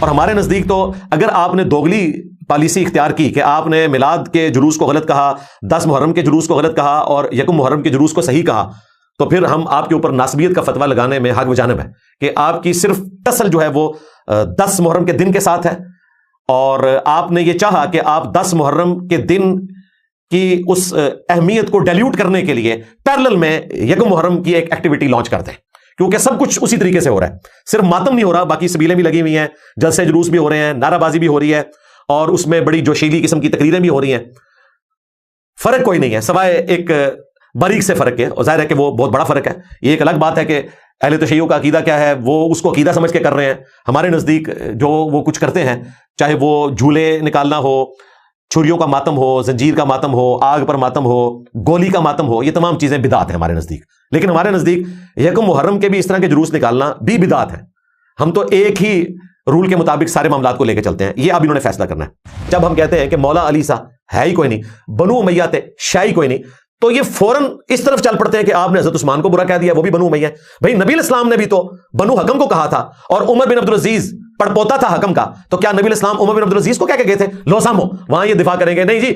اور ہمارے نزدیک تو اگر آپ نے دوگلی پالیسی اختیار کی کہ آپ نے میلاد کے جلوس کو غلط کہا، 10 محرم کے جلوس کو غلط کہا اور 1 محرم کے جلوس کو صحیح کہا، تو پھر ہم آپ کے اوپر ناسبیت کا فتویٰ لگانے میں حق و جانب ہے کہ آپ کی صرف ٹسل جو ہے وہ 10 محرم کے دن کے ساتھ ہے، اور آپ نے یہ چاہا کہ آپ 10 محرم کے دن کی اس اہمیت کو ڈیلیوٹ کرنے کے لیے پیرلل میں 1 محرم کی ایک ایکٹیویٹی لانچ کر دیں، کیونکہ سب کچھ اسی طریقے سے ہو رہا ہے، صرف ماتم نہیں ہو رہا، باقی سبیلیں بھی لگی ہوئی ہیں، جلسے جلوس بھی ہو رہے ہیں، نعرہ بازی بھی ہو رہی ہے، اور اس میں بڑی جوشیلی قسم کی تقریریں بھی ہو رہی ہیں۔ فرق کوئی نہیں ہے سوائے ایک باریک سے فرق ہے، اور ظاہر ہے کہ وہ بہت بڑا فرق ہے۔ یہ ایک الگ بات ہے کہ اہل تشیع کا عقیدہ کیا ہے، وہ اس کو عقیدہ سمجھ کے کر رہے ہیں۔ ہمارے نزدیک جو وہ کچھ کرتے ہیں، چاہے وہ جھولے نکالنا ہو، چھریوں کا ماتم ہو، زنجیر کا ماتم ہو، آگ پر ماتم ہو، گولی کا ماتم ہو، یہ تمام چیزیں بدعت ہیں ہمارے نزدیک۔ لیکن ہمارے نزدیک 1 محرم کے بھی اس طرح کے جلوس نکالنا بھی بدعت ہے۔ ہم تو ایک ہی رول کے مطابق سارے معاملات کو لے کے چلتے ہیں، یہ اب انہوں نے فیصلہ کرنا ہے۔ جب ہم کہتے ہیں کہ مولا علی سا ہے ہی کوئی نہیں، بنو امیہ تھے شاہی کوئی نہیں، تو یہ فوراً اس طرف چل پڑتے ہیں کہ آپ نے حضرت عثمان کو برا کہہ دیا، وہ بھی بنو امیہ۔ بھائی نبی علیہ السلام نے بھی تو بنو حکم کو کہا تھا، اور عمر بن عبدالعزیز پڑپوتا تھا حکم کا، تو کیا نبی علیہ السلام عمر بن عبدالعزیز کو کہہ کے گئے تھے لو سامو؟ وہاں یہ دفاع کریں گے نہیں جی،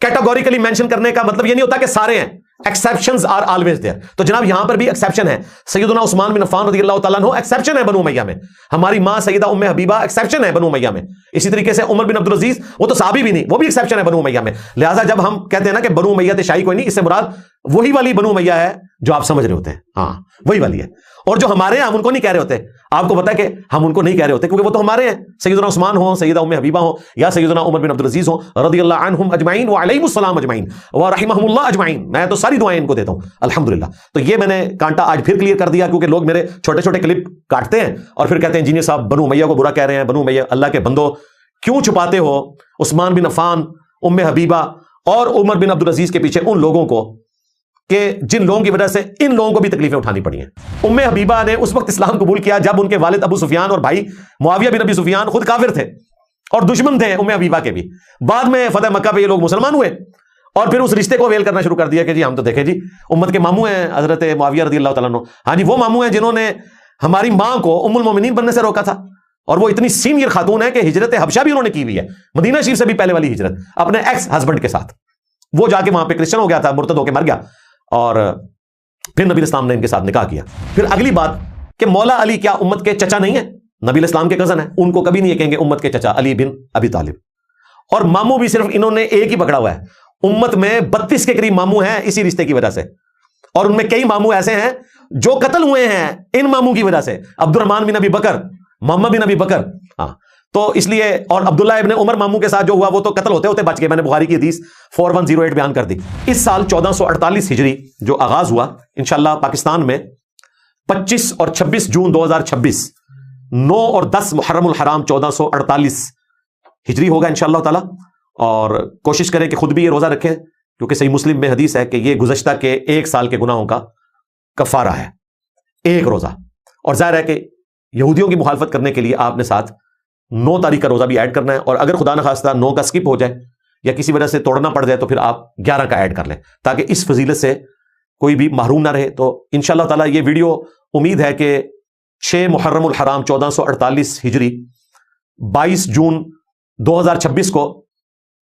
کیٹاگوریکلی مینشن کرنے کا مطلب یہ نہیں ہوتا کہ سارے ہیں، ایکسیپشنز آر آلویز دیئر۔ تو جناب یہاں پر بھی ایکسیپشن ہے، سیدنا عثمان بن عفان رضی اللہ تعالیٰ عنہ ایکسیپشن ہے بنو امیہ میں، ہماری ماں سیدہ ام حبیبہ ایکسیپشن ہے بنو امیہ میں، اسی طریقے سے عمر بن عبدالعزیز وہ تو صحابی بھی نہیں، وہ بھی ایکسیپشن ہے بنو امیہ میں۔ لہٰذا جب ہم کہتے ہیں نا کہ بنو امیہ تے شاہی کوئی نہیں، اس سے مراد وہی والی بنو امیہ ہے جو آپ سمجھ رہے ہوتے ہیں، ہاں وہی والی ہے۔ اور جو ہمارے ہیں ہم ان کو نہیں کہہ رہے ہوتے، آپ کو پتا ہے کہ ہم ان کو نہیں کہہ رہے ہوتے، کیونکہ وہ تو ہمارے ہیں، سیدنا عثمان ہوں، سیدہ ام حبیبہ ہوں، یا سیدنا عمر بن عبدالعزیز ہوں رضی اللہ عنہم اجمعین وعلیہم السلام اجمعین ورحمہم اللہ اجمعین، میں تو ساری دعائیں ان کو دیتا ہوں الحمدللہ۔ تو یہ میں نے کانٹا آج پھر کلیئر کر دیا، کیونکہ لوگ میرے چھوٹے چھوٹے کلپ کاٹتے ہیں اور پھر کہتے ہیں انجینئر صاحب بنو امیہ کو برا کہہ رہے ہیں، بنو امیہ۔ اللہ کے بندو کیوں چھپاتے ہو عثمان بن عفان، ام حبیبہ اور عمر بن عبدالعزیز کے پیچھے ان لوگوں کو کہ جن لوگوں کی وجہ سے ان لوگوں کو بھی تکلیفیں اٹھانی پڑی ہیں۔ ام حبیبہ نے اس وقت اسلام قبول کیا جب ان کے والد ابو سفیان اور بھائی معاویہ بن ابی سفیان خود کافر تھے اور دشمن تھے ام حبیبہ کے بھی۔ بعد میں فتح مکہ پہ یہ لوگ مسلمان ہوئے اور پھر اس رشتے کو ویل کرنا شروع کر دیا کہ جی ہم تو دیکھیں جی امت کے ماموں ہیں حضرت معاویہ رضی اللہ تعالیٰ عنہ، ہاں جی وہ ماموں ہیں جنہوں نے ہماری ماں کو ام المومنین بننے سے روکا تھا، اور وہ اتنی سینئر خاتون ہے کہ ہجرت حبشہ بھی انہوں نے کی ہوئی ہے، مدینہ شریف سے بھی پہلے والی ہجرت اپنے ایکس ہسبینڈ کے ساتھ۔ وہ جا کے وہاں پہ کرسچن ہو گیا تھا، مرتد ہو کے مر گیا، اور پھر نبی الاسلام نے ان کے ساتھ نکاح کیا۔ پھر اگلی بات کہ مولا علی کیا امت کے چچا نہیں ہے؟ نبی الاسلام کے کزن ہیں، ان کو کبھی نہیں یہ کہیں گے امت کے چچا علی بن ابی طالب۔ اور ماموں بھی صرف انہوں نے ایک ہی پکڑا ہوا ہے، امت میں 32 کے قریب ماموں ہیں اسی رشتے کی وجہ سے، اور ان میں کئی ماموں ایسے ہیں جو قتل ہوئے ہیں ان ماموں کی وجہ سے، عبد الرحمن بن ابی بکر، محمد بن ابی بکر، ہاں تو اس لیے، اور عبداللہ ابن عمر ماموں کے ساتھ جو ہوا وہ تو قتل ہوتے ہوتے بچ گئے، میں نے بخاری کی حدیث 4108 بیان کر دی۔ اس سال 1448 ہجری جو آغاز ہوا انشاءاللہ پاکستان میں 25 اور 26 جون 2026، 9 اور 10 محرم الحرام 1448 ہجری ہوگا انشاءاللہ تعالی، اور کوشش کریں کہ خود بھی یہ روزہ رکھیں، کیونکہ صحیح مسلم میں حدیث ہے کہ یہ گزشتہ کے 1 سال کے گناہوں کا کفارہ ہے، ایک روزہ۔ اور ظاہر ہے کہ یہودیوں کی مخالفت کرنے کے لیے آپ نے ساتھ 9 تاریخ کا روزہ بھی ایڈ کرنا ہے، اور اگر خدا نخواستہ 9 کا سکپ ہو جائے یا کسی وجہ سے توڑنا پڑ جائے تو پھر آپ 11 کا ایڈ کر لیں، تاکہ اس فضیلت سے کوئی بھی محروم نہ رہے۔ تو انشاءاللہ تعالی یہ ویڈیو امید ہے کہ 6 محرم الحرام 1448 ہجری 22 جون 2026 کو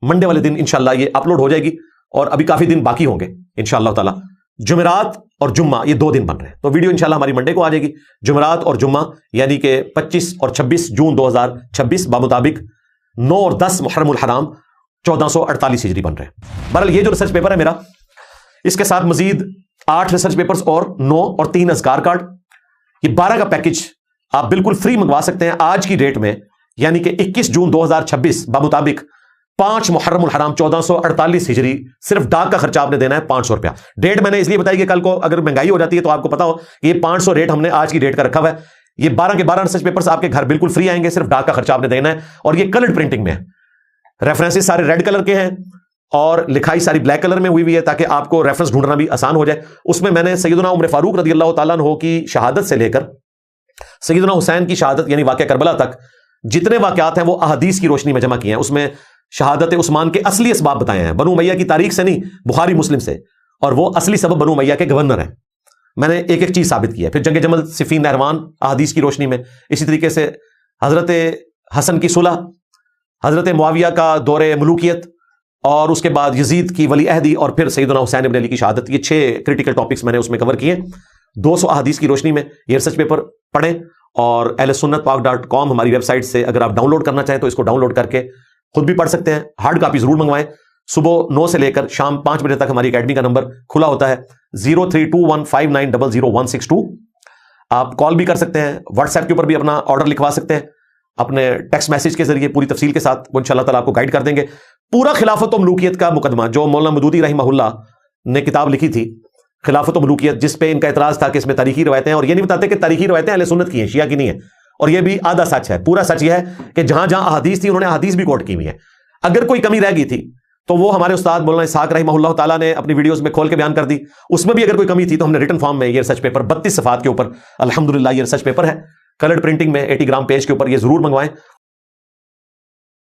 منڈے والے دن انشاءاللہ یہ اپلوڈ ہو جائے گی، اور ابھی کافی دن باقی ہوں گے انشاءاللہ تعالی۔ جمعرات اور جمعہ یہ 2 دن بن رہے ہیں، تو ویڈیو انشاءاللہ ہماری منڈے کو آ جائے گی، جمعرات اور جمعہ یعنی کہ 25 اور 26 جون 2026 بمطابق 9 اور 10 محرم الحرام 1448 ہجری بن رہے ہیں۔ بہرحال یہ جو ریسرچ پیپر ہے میرا، اس کے ساتھ مزید 8 ریسرچ پیپرز اور 9 اور 3 اذکار کارڈ، یہ 12 کا پیکج آپ بالکل فری منگوا سکتے ہیں آج کی ڈیٹ میں، یعنی کہ 21 جون 2026 بمطابق 5 محرم الحرام 1448 ہجری، صرف ڈاک کا خرچہ آپ نے دینا ہے 500 روپیہ۔ ڈیٹ میں نے اس لیے بتائی کہ کل کو اگر مہنگائی ہو جاتی ہے تو آپ کو پتا ہو کہ یہ 500 ریٹ ہم نے آج کی ڈیٹ کا رکھا ہوا ہے۔ یہ 12 کے 12 ریسرچ پیپرز آپ کے گھر بالکل فری آئیں گے، صرف ڈاک کا خرچہ آپ نے دینا ہے، اور یہ کلرڈ پرنٹنگ میں ہے، ریفرنسز سارے ریڈ کلر کے ہیں اور لکھائی ساری بلیک کلر میں ہوئی ہوئی ہے، تاکہ آپ کو ریفرنس ڈھونڈنا بھی آسان ہو جائے۔ اس میں میں نے سیدنا عمر فاروق رضی اللہ تعالیٰ عنہ کی شہادت سے لے کر سیدنا حسین کی شہادت یعنی واقعہ کربلا تک جتنے واقعات ہیں وہ احادیث کی روشنی میں جمع کیے ہیں۔ اس میں شہادت عثمان کے اصلی اسباب بتائے ہیں، بنو امیہ کی تاریخ سے نہیں، بخاری مسلم سے، اور وہ اصلی سبب بنو امیہ کے گورنر ہیں۔ میں نے ایک ایک چیز ثابت کی ہے۔ پھر جنگ جمل، صفین، نہروان احادیث کی روشنی میں، اسی طریقے سے حضرت حسن کی صلح، حضرت معاویہ کا دور ملوکیت، اور اس کے بعد یزید کی ولی عہدی، اور پھر سیدنا حسین ابن علی کی شہادت. یہ 6 کریٹیکل ٹاپکس میں نے اس میں کور کیے. 200 احادیث کی روشنی میں یہ ریسرچ پیپر پڑھیں. اور اہل سنت پاک.com ہماری ویب سائٹ سے اگر آپ ڈاؤن لوڈ کرنا چاہیں تو اس کو ڈاؤن لوڈ کر کے خود بھی پڑھ سکتے ہیں. ہارڈ کاپی ضرور منگوائیں. صبح 9 سے لے کر شام 5 بجے تک ہماری اکیڈمی کا نمبر کھلا ہوتا ہے 032159000162. آپ کال بھی کر سکتے ہیں. واٹس ایپ کے اوپر بھی اپنا آرڈر لکھوا سکتے ہیں اپنے ٹیکسٹ میسج کے ذریعے پوری تفصیل کے ساتھ. وہ انشاءاللہ تعالیٰ آپ کو گائیڈ کر دیں گے. پورا خلافت و ملوکیت کا مقدمہ جو مولانا مودودی رحمہ اللہ نے کتاب لکھی تھی خلافت و ملوکیت، جس پہ ان کا اعتراض تھا کہ اس میں تاریخی روایتیں ہیں، اور یہ نہیں بتاتے کہ تاریخی روایتیں اہل سنت کی ہیں، شیعہ کی نہیں ہیں. اور یہ بھی آدھا سچ ہے. پورا سچ یہ ہے کہ جہاں جہاں احادیث تھی انہوں نے احادیث بھی کوٹ کی ہوئی ہیں. اگر کوئی کمی رہ گئی تھی تو وہ ہمارے استاد مولانا اسحاق رحمہ اللہ تعالیٰ نے اپنی ویڈیوز میں کھول کے بیان کر دی. اس میں بھی اگر کوئی کمی تھی تو ہم نے ریٹن فارم میں یہ ریسرچ پیپر 32 صفحات کے اوپر الحمدللہ یہ ریسرچ پیپر ہے کلرڈ پرنٹنگ میں 80 گرام پیج کے اوپر، یہ ضرور منگوائیں.